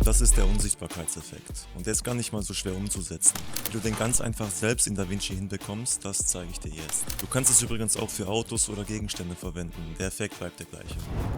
das ist der Unsichtbarkeitseffekt. Und der ist gar nicht mal so schwer umzusetzen. Wie du den ganz einfach selbst in DaVinci hinbekommst, das zeige ich dir jetzt. Du kannst es übrigens auch für Autos oder Gegenstände verwenden. Der Effekt bleibt der gleiche.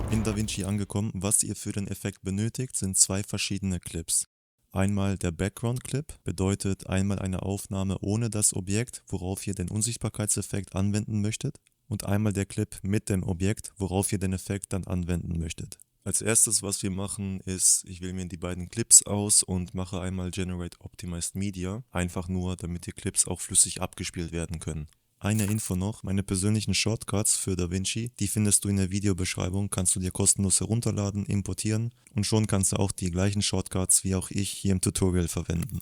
In DaVinci angekommen, was ihr für den Effekt benötigt, sind zwei verschiedene Clips. Einmal der Background-Clip, bedeutet einmal eine Aufnahme ohne das Objekt, worauf ihr den Unsichtbarkeitseffekt anwenden möchtet. Und einmal der Clip mit dem Objekt, worauf ihr den Effekt dann anwenden möchtet. Als erstes, was wir machen, ist, ich wähle mir die beiden Clips aus und mache einmal Generate Optimized Media, einfach nur, damit die Clips auch flüssig abgespielt werden können. Eine Info noch, meine persönlichen Shortcuts für DaVinci, die findest du in der Videobeschreibung, kannst du dir kostenlos herunterladen, importieren und schon kannst du auch die gleichen Shortcuts wie auch ich hier im Tutorial verwenden.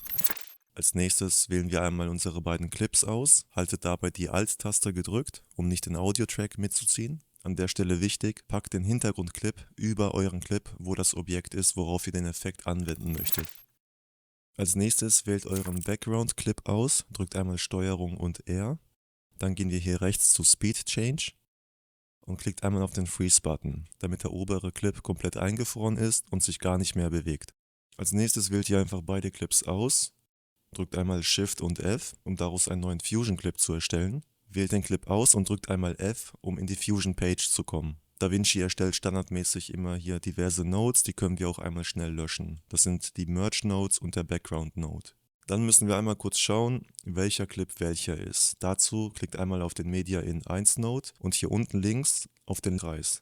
Als nächstes wählen wir einmal unsere beiden Clips aus, haltet dabei die Alt-Taste gedrückt, um nicht den Audio-Track mitzuziehen. An der Stelle wichtig, packt den Hintergrundclip über euren Clip, wo das Objekt ist, worauf ihr den Effekt anwenden möchtet. Als nächstes wählt euren Background-Clip aus, drückt einmal STRG und R. Dann gehen wir hier rechts zu Speed Change und klickt einmal auf den Freeze-Button, damit der obere Clip komplett eingefroren ist und sich gar nicht mehr bewegt. Als nächstes wählt ihr einfach beide Clips aus, drückt einmal Shift und F, um daraus einen neuen Fusion-Clip zu erstellen. Wählt den Clip aus und drückt einmal F, um in die Fusion-Page zu kommen. DaVinci erstellt standardmäßig immer hier diverse Nodes, die können wir auch einmal schnell löschen. Das sind die Merge-Nodes und der Background-Node. Dann müssen wir einmal kurz schauen, welcher Clip welcher ist. Dazu klickt einmal auf den Media in 1 Node und hier unten links auf den Kreis.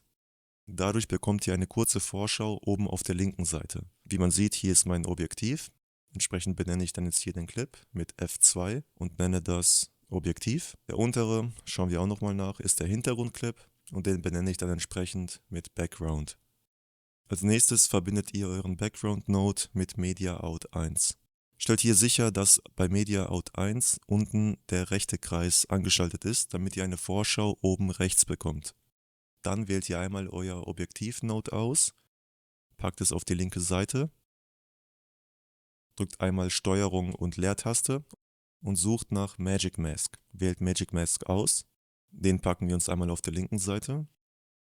Dadurch bekommt ihr eine kurze Vorschau oben auf der linken Seite. Wie man sieht, hier ist mein Objektiv. Entsprechend benenne ich dann jetzt hier den Clip mit F2 und nenne das Objektiv. Der untere, schauen wir auch nochmal nach, ist der Hintergrundclip und den benenne ich dann entsprechend mit Background. Als nächstes verbindet ihr euren Background-Node mit Media Out 1. Stellt hier sicher, dass bei Media Out 1 unten der rechte Kreis angeschaltet ist, damit ihr eine Vorschau oben rechts bekommt. Dann wählt ihr einmal euer Objektiv-Node aus, packt es auf die linke Seite, drückt einmal STRG und Leertaste und sucht nach Magic Mask. Wählt Magic Mask aus, den packen wir uns einmal auf der linken Seite.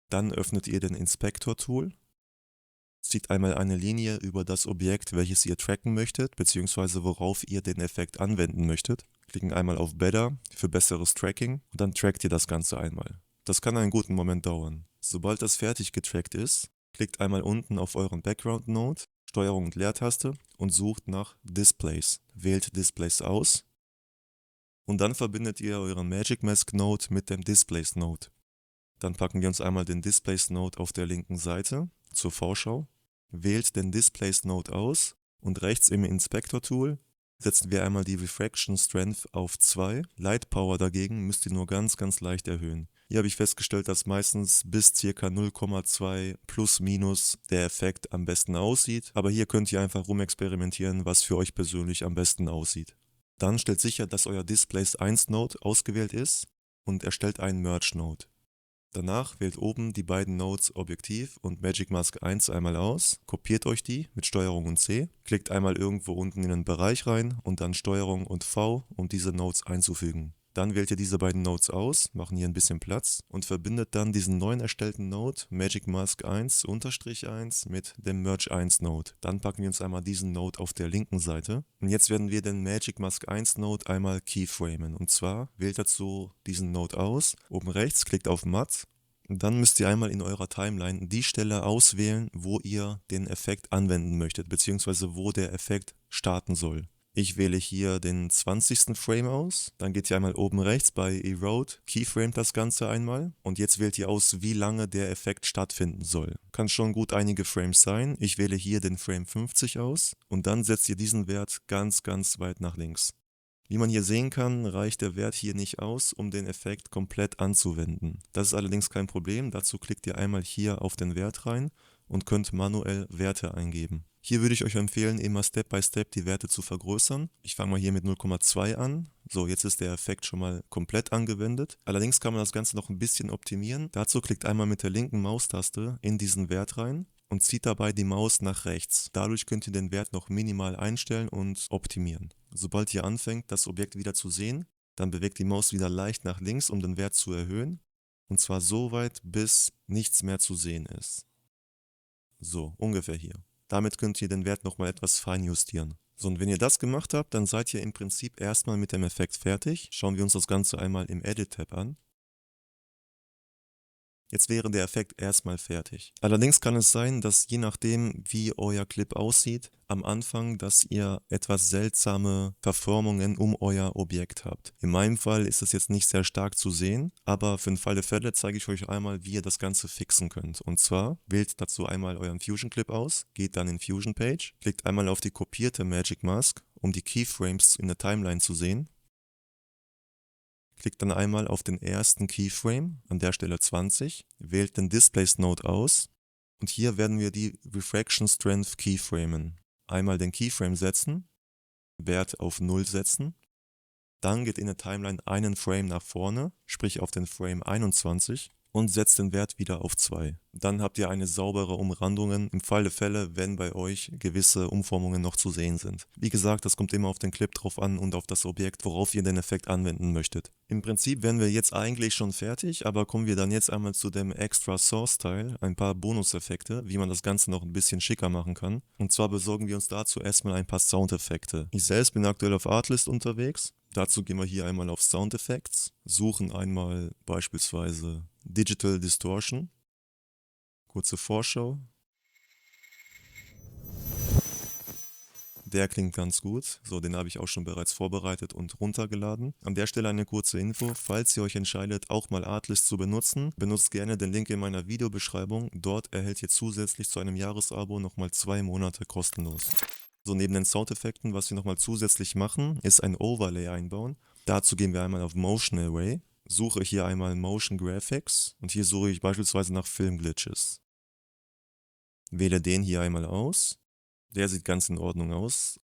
Dann öffnet ihr den Inspector-Tool, zieht einmal eine Linie über das Objekt, welches ihr tracken möchtet, beziehungsweise worauf ihr den Effekt anwenden möchtet. Klicken einmal auf Better für besseres Tracking und dann trackt ihr das Ganze einmal. Das kann einen guten Moment dauern. Sobald das fertig getrackt ist, klickt einmal unten auf euren Background-Node, STRG und Leertaste und sucht nach Displays. Wählt Displays aus und dann verbindet ihr euren Magic Mask Node mit dem Displays Node. Dann packen wir uns einmal den Displays Node auf der linken Seite zur Vorschau, wählt den Displays Node aus und rechts im Inspector Tool setzen wir einmal die Refraction Strength auf 2. Light Power dagegen müsst ihr nur ganz leicht erhöhen. Hier habe ich festgestellt, dass meistens bis ca. 0,2 plus minus der Effekt am besten aussieht, aber hier könnt ihr einfach rumexperimentieren, was für euch persönlich am besten aussieht. Dann stellt sicher, dass euer Displays 1 Node ausgewählt ist und erstellt einen Merge Node. Danach wählt oben die beiden Nodes Objektiv und Magic Mask 1 einmal aus, kopiert euch die mit STRG und C, klickt einmal irgendwo unten in den Bereich rein und dann STRG und V, um diese Nodes einzufügen. Dann wählt ihr diese beiden Nodes aus, machen hier ein bisschen Platz und verbindet dann diesen neuen erstellten Node Magic Mask 1-1 mit dem Merge 1 Node. Dann packen wir uns einmal diesen Node auf der linken Seite und jetzt werden wir den Magic Mask 1 Node einmal keyframen und zwar wählt dazu diesen Node aus, oben rechts klickt auf Matt und dann müsst ihr einmal in eurer Timeline die Stelle auswählen, wo ihr den Effekt anwenden möchtet, beziehungsweise wo der Effekt starten soll. Ich wähle hier den 20. Frame aus, dann geht ihr einmal oben rechts bei Erode, keyframet das Ganze einmal und jetzt wählt ihr aus, wie lange der Effekt stattfinden soll. Kann schon gut einige Frames sein, ich wähle hier den Frame 50 aus und dann setzt ihr diesen Wert ganz weit nach links. Wie man hier sehen kann, reicht der Wert hier nicht aus, um den Effekt komplett anzuwenden. Das ist allerdings kein Problem, dazu klickt ihr einmal hier auf den Wert rein und könnt manuell Werte eingeben. Hier würde ich euch empfehlen, immer Step by Step die Werte zu vergrößern. Ich fange mal hier mit 0,2 an. So, jetzt ist der Effekt schon mal komplett angewendet. Allerdings kann man das Ganze noch ein bisschen optimieren. Dazu klickt einmal mit der linken Maustaste in diesen Wert rein und zieht dabei die Maus nach rechts. Dadurch könnt ihr den Wert noch minimal einstellen und optimieren. Sobald ihr anfängt, das Objekt wieder zu sehen, dann bewegt die Maus wieder leicht nach links, um den Wert zu erhöhen. Und zwar so weit, bis nichts mehr zu sehen ist. So, ungefähr hier. Damit könnt ihr den Wert nochmal etwas feinjustieren. So, und wenn ihr das gemacht habt, dann seid ihr im Prinzip erstmal mit dem Effekt fertig. Schauen wir uns das Ganze einmal im Edit-Tab an. Jetzt wäre der Effekt erstmal fertig. Allerdings kann es sein, dass je nachdem, wie euer Clip aussieht, am Anfang, dass ihr etwas seltsame Verformungen um euer Objekt habt. In meinem Fall ist es jetzt nicht sehr stark zu sehen, aber für den Fall der Fälle zeige ich euch einmal, wie ihr das Ganze fixen könnt. Und zwar wählt dazu einmal euren Fusion Clip aus, geht dann in Fusion Page, klickt einmal auf die kopierte Magic Mask, um die Keyframes in der Timeline zu sehen. Klickt dann einmal auf den ersten Keyframe, an der Stelle 20, wählt den Displace Node aus und hier werden wir die Refraction Strength keyframen. Einmal den Keyframe setzen, Wert auf 0 setzen, dann geht in der Timeline einen Frame nach vorne, sprich auf den Frame 21 und setzt den Wert wieder auf 2. Dann habt ihr eine saubere Umrandungen im Fall der Fälle, wenn bei euch gewisse Umformungen noch zu sehen sind. Wie gesagt, das kommt immer auf den Clip drauf an und auf das Objekt, worauf ihr den Effekt anwenden möchtet. Im Prinzip wären wir jetzt eigentlich schon fertig, aber kommen wir dann jetzt einmal zu dem Extra Source Teil, ein paar Bonuseffekte, wie man das Ganze noch ein bisschen schicker machen kann. Und zwar besorgen wir uns dazu erstmal ein paar Soundeffekte. Ich selbst bin aktuell auf Artlist unterwegs. Dazu gehen wir hier einmal auf Sound Effects, suchen einmal beispielsweise Digital Distortion. Kurze Vorschau. Der klingt ganz gut. So, den habe ich auch schon bereits vorbereitet und runtergeladen. An der Stelle eine kurze Info. Falls ihr euch entscheidet, auch mal Artlist zu benutzen, benutzt gerne den Link in meiner Videobeschreibung. Dort erhält ihr zusätzlich zu einem Jahresabo nochmal 2 Monate kostenlos. So, neben den Soundeffekten, was wir nochmal zusätzlich machen, ist ein Overlay einbauen. Dazu gehen wir einmal auf Motion Array, suche hier einmal Motion Graphics und hier suche ich beispielsweise nach Film Glitches. Wähle den hier einmal aus. Der sieht ganz in Ordnung aus.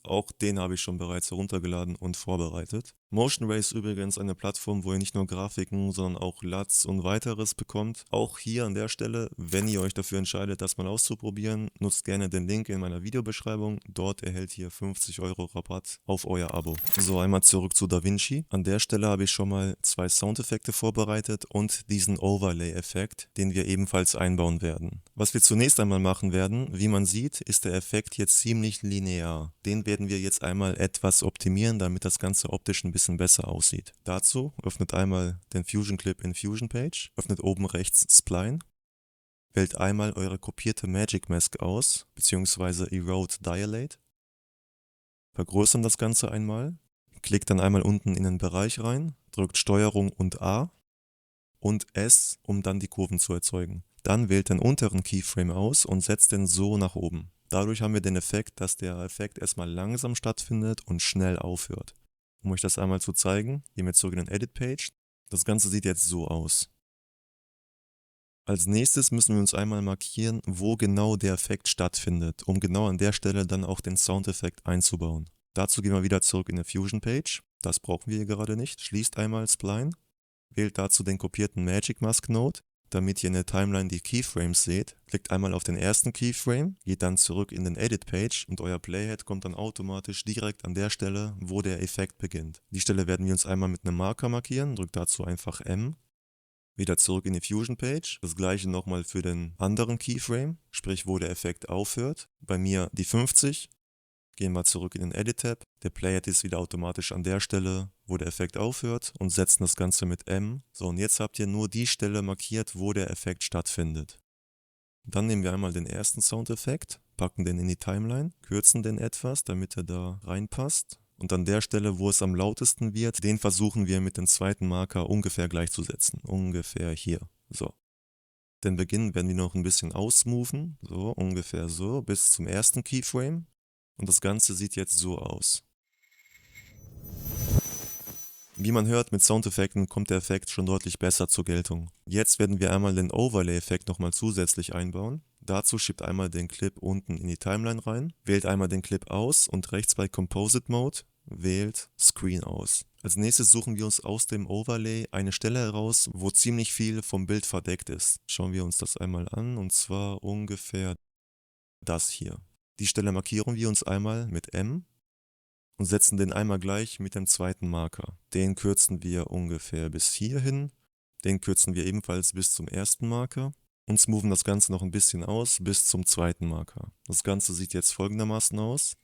Auch den habe ich schon bereits heruntergeladen und vorbereitet. Motion Array ist übrigens eine Plattform, wo ihr nicht nur Grafiken, sondern auch LUTs und weiteres bekommt. Auch hier an der Stelle, wenn ihr euch dafür entscheidet, das mal auszuprobieren, nutzt gerne den Link in meiner Videobeschreibung. Dort erhält ihr 50 € Rabatt auf euer Abo. So, einmal zurück zu DaVinci. An der Stelle habe ich schon mal 2 Soundeffekte vorbereitet und diesen Overlay-Effekt, den wir ebenfalls einbauen werden. Was wir zunächst einmal machen werden, wie man sieht, ist der Effekt jetzt ziemlich linear. Den werden wir jetzt einmal etwas optimieren, damit das Ganze optisch ein bisschen besser aussieht. Dazu öffnet einmal den Fusion Clip in Fusion Page, öffnet oben rechts Spline, wählt einmal eure kopierte Magic Mask aus, beziehungsweise Erode Dilate, vergrößern das Ganze einmal, klickt dann einmal unten in den Bereich rein, drückt STRG und A und S, um dann die Kurven zu erzeugen. Dann wählt den unteren Keyframe aus und setzt den so nach oben. Dadurch haben wir den Effekt, dass der Effekt erstmal langsam stattfindet und schnell aufhört. Um euch das einmal zu zeigen, gehen wir zurück in den Edit-Page. Das Ganze sieht jetzt so aus. Als nächstes müssen wir uns einmal markieren, wo genau der Effekt stattfindet, um genau an der Stelle dann auch den Soundeffekt einzubauen. Dazu gehen wir wieder zurück in die Fusion-Page. Das brauchen wir hier gerade nicht. Schließt einmal Spline, wählt dazu den kopierten Magic Mask Node. Damit ihr in der Timeline die Keyframes seht, klickt einmal auf den ersten Keyframe, geht dann zurück in den Edit-Page und euer Playhead kommt dann automatisch direkt an der Stelle, wo der Effekt beginnt. Die Stelle werden wir uns einmal mit einem Marker markieren, drückt dazu einfach M. Wieder zurück in die Fusion-Page, das gleiche nochmal für den anderen Keyframe, sprich wo der Effekt aufhört. Bei mir die 50. Gehen wir zurück in den Edit-Tab. Der Playhead ist wieder automatisch an der Stelle, wo der Effekt aufhört und setzen das Ganze mit M. So, und jetzt habt ihr nur die Stelle markiert, wo der Effekt stattfindet. Dann nehmen wir einmal den ersten Soundeffekt, packen den in die Timeline, kürzen den etwas, damit er da reinpasst. Und an der Stelle, wo es am lautesten wird, den versuchen wir mit dem zweiten Marker ungefähr gleichzusetzen. Ungefähr hier. So. Den Beginn werden wir noch ein bisschen aussmoothen. So, ungefähr so, bis zum ersten Keyframe. Und das Ganze sieht jetzt so aus. Wie man hört, mit Soundeffekten kommt der Effekt schon deutlich besser zur Geltung. Jetzt werden wir einmal den Overlay-Effekt nochmal zusätzlich einbauen. Dazu schiebt einmal den Clip unten in die Timeline rein, wählt einmal den Clip aus und rechts bei Composite Mode wählt Screen aus. Als nächstes suchen wir uns aus dem Overlay eine Stelle heraus, wo ziemlich viel vom Bild verdeckt ist. Schauen wir uns das einmal an, und zwar ungefähr das hier. Die Stelle markieren wir uns einmal mit M und setzen den einmal gleich mit dem zweiten Marker. Den kürzen wir ungefähr bis hierhin. Den kürzen wir ebenfalls bis zum ersten Marker. und smoothen das Ganze noch ein bisschen aus bis zum zweiten Marker. Das Ganze sieht jetzt folgendermaßen aus.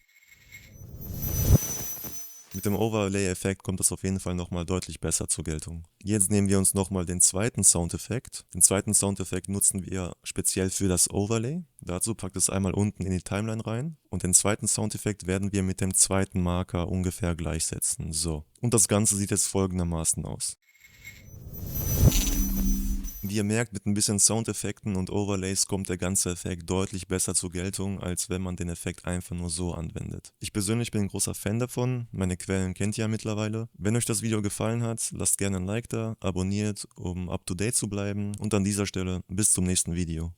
Mit dem Overlay-Effekt kommt das auf jeden Fall nochmal deutlich besser zur Geltung. Jetzt nehmen wir uns nochmal den zweiten Soundeffekt. Den zweiten Soundeffekt nutzen wir speziell für das Overlay. Dazu packt es einmal unten in die Timeline rein. Und den zweiten Soundeffekt werden wir mit dem zweiten Marker ungefähr gleichsetzen. So. Und das Ganze sieht jetzt folgendermaßen aus. Wie ihr merkt, mit ein bisschen Soundeffekten und Overlays kommt der ganze Effekt deutlich besser zur Geltung, als wenn man den Effekt einfach nur so anwendet. Ich persönlich bin ein großer Fan davon, meine Quellen kennt ihr ja mittlerweile. Wenn euch das Video gefallen hat, lasst gerne ein Like da, abonniert, um up to date zu bleiben und an dieser Stelle bis zum nächsten Video.